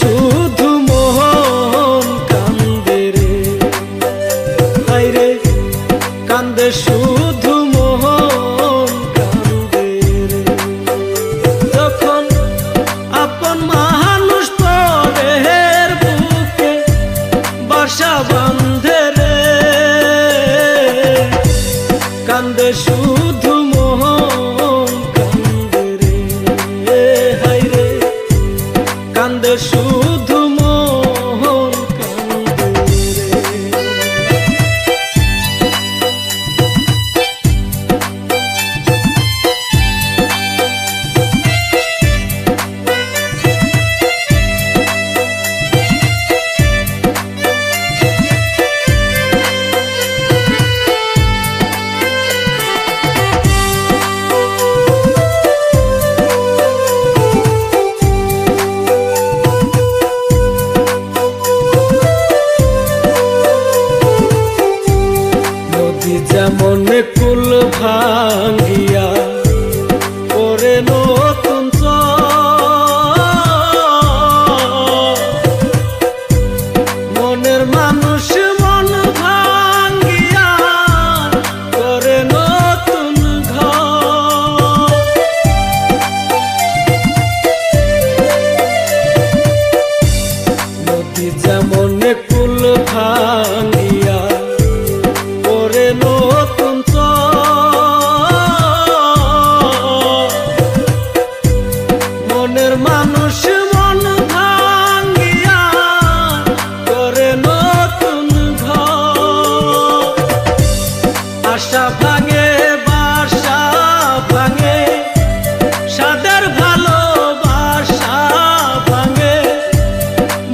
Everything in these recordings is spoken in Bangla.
শুধু মোহন কান্দে রে, হায়রে কান্দে শুধু মোহন কান্দে রে। যখন আপন মানুষ পরের বুকে বাসা বাঁধে রে, কান্দে শুধু মোহন কান্দে রে, হায়রে কান্দে শুধু মোহন কান্দে রে। যেমন কুল ভাঙ্গিয়া করে নতুন মনের মানুষ মন ভাঙ্গিয়া করে নতুন ঘর। নদী যেমন কুল ভাঙ্গিয়া করে নতুন মনের মানুষ মন ভাঙ্গিয়া করে নতুন ঘর। আশা ভাঙে বাসা ভাঙে সাদের ভালোবাসা ভাঙে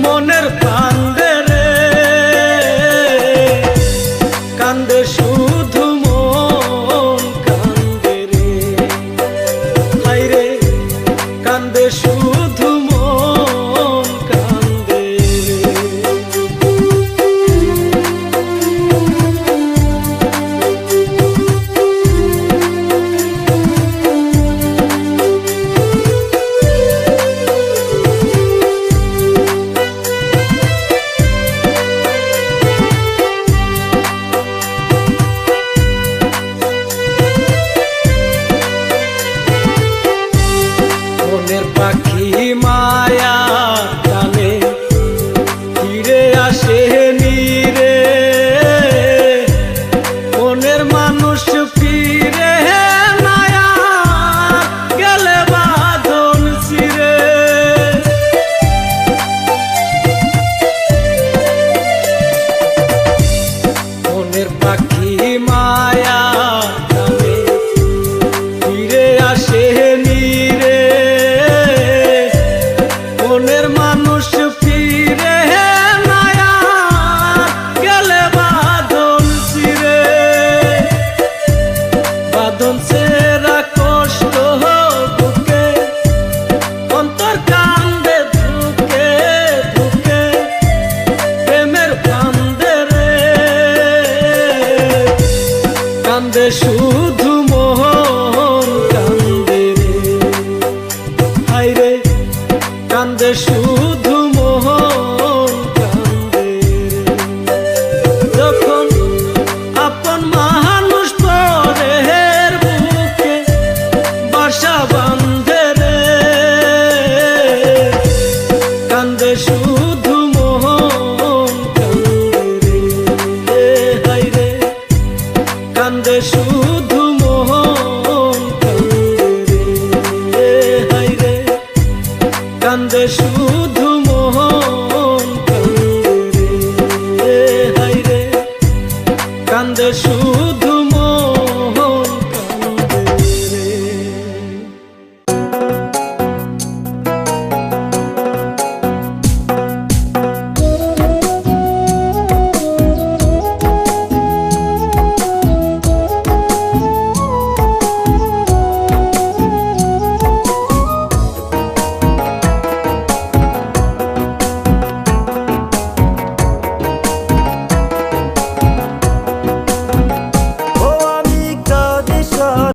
মনের কান্দে রে, কান্দে শুধু মন কান্দে রে, হায়রে কান্দে শুধু মন কান্দে রে। মনের পাখি মায়া টানে ফিরে আসে নীরে, মনের মানুষ ফিরে মায়া গেলে বাঁধন ছিঁড়ে। মনের পাখি মায়া টানে ফিরে আসে নীরে, মনের মানুষ ফিরে মায়া গেলে বাঁধন ছিঁড়ে। বাঁধন ছেঁড়া কষ্ট বুকে অন্তর কান্দে ধুকে ধুকে প্রেমের কান্দে রে, কান্দে